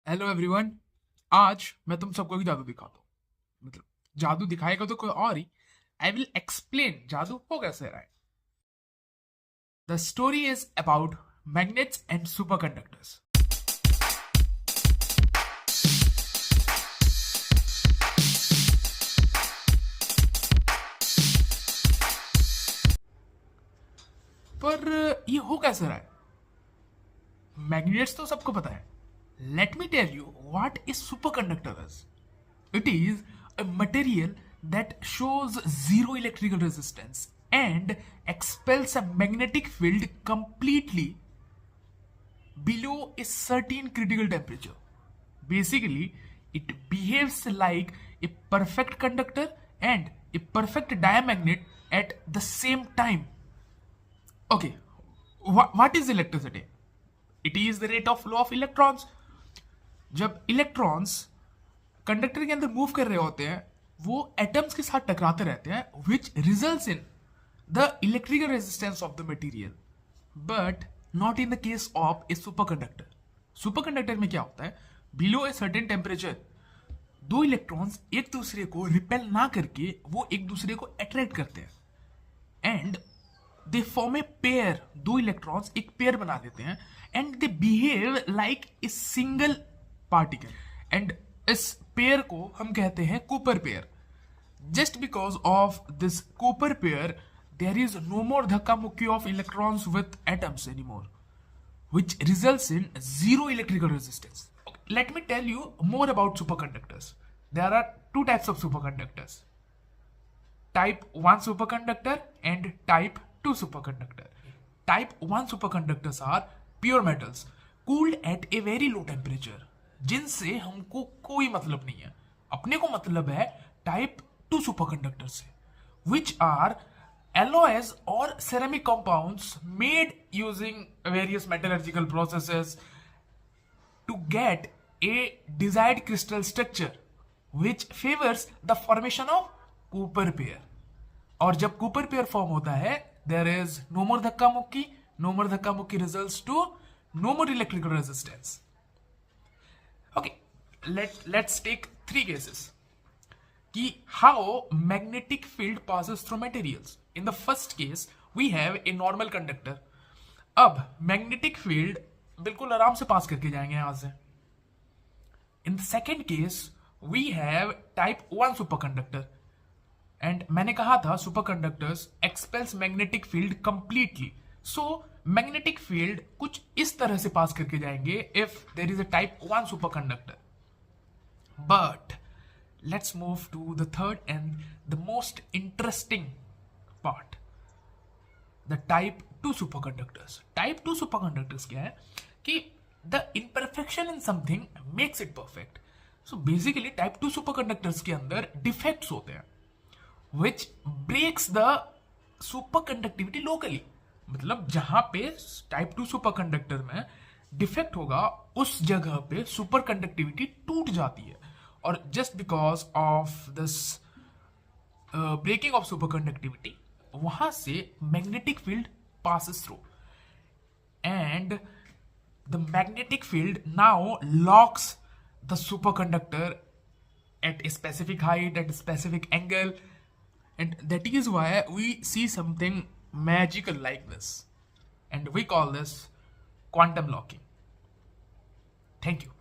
Hello everyone. आज मैं तुम सबको भी जादू दिखाता हूँ। मतलब जादू दिखाएगा तो कोई और ही। आई विल एक्सप्लेन जादू हो कैसे रहा है। The story is about magnets and super conductors. पर ये हो कैसे रहा है? मैग्नेट्स तो सबको पता है। Let me tell you what is superconductor is. It is a material that shows zero electrical resistance and expels a magnetic field completely below a certain critical temperature. Basically, it behaves like a perfect conductor and a perfect diamagnet at the same time. Okay, what is electricity? It is the rate of flow of electrons. जब electrons conductor के अंदर move कर रहे होते हैं वो atoms के साथ टकराते रहते हैं which results in the electrical resistance of the material, but not in the case of A super conductor. Super conductor में क्या होता है? बिलो ए सर्टेन टेम्परेचर दो इलेक्ट्रॉन्स एक दूसरे को रिपेल ना करके वो एक दूसरे को अट्रैक्ट करते हैं and they form a pair. दो इलेक्ट्रॉन्स एक पेयर बना देते हैं and they behave like a single particle. And इस पेयर को हम कहते हैं Cooper pair. Just because of this Cooper pair there is no more धक्का मुक्की of electrons with atoms anymore, which results in zero electrical resistance. Okay, let me tell you more about superconductors. There are two types of superconductors: type 1 superconductor and type 2 superconductor. Type 1 superconductors are pure metals cooled at a very low temperature, जिनसे हमको कोई मतलब नहीं है. अपने को मतलब है टाइप 2 सुपरकंडक्टर से, which are alloys or ceramic compounds made using various metallurgical processes to get a desired crystal structure which favors the formation of Cooper pair. और जब कूपर पेयर फॉर्म होता है देयर इज नो मोर धक्का मुक्की. No more धक्का मुक्की results to no more electrical resistance. Okay, let's take three cases. कि how magnetic field passes through materials. In the first case, we have a normal conductor. अब magnetic field बिल्कुल आराम से पास करके जाएंगे यहां से. In the second case, we have type 1 superconductor. And मैंने कहा था superconductors expels magnetic field completely. So magnetic field कुछ इस तरह से पास करके जाएंगे if there is a type 1 superconductor. But let's move to the third and the most interesting part, the type 2 superconductors. Type 2 superconductors क्या है कि the imperfection in something makes it perfect. So basically type 2 superconductors के अंदर defects होते हैं which breaks the superconductivity locally. मतलब जहां पे टाइप 2 सुपरकंडक्टर में डिफेक्ट होगा उस जगह पे सुपर कंडक्टिविटी टूट जाती है. और just because of this breaking of superconductivity वहां से magnetic field passes through and the magnetic field now locks the superconductor at a specific height, at a specific angle, and that is why we see something magical like this, and we call this quantum locking. Thank you.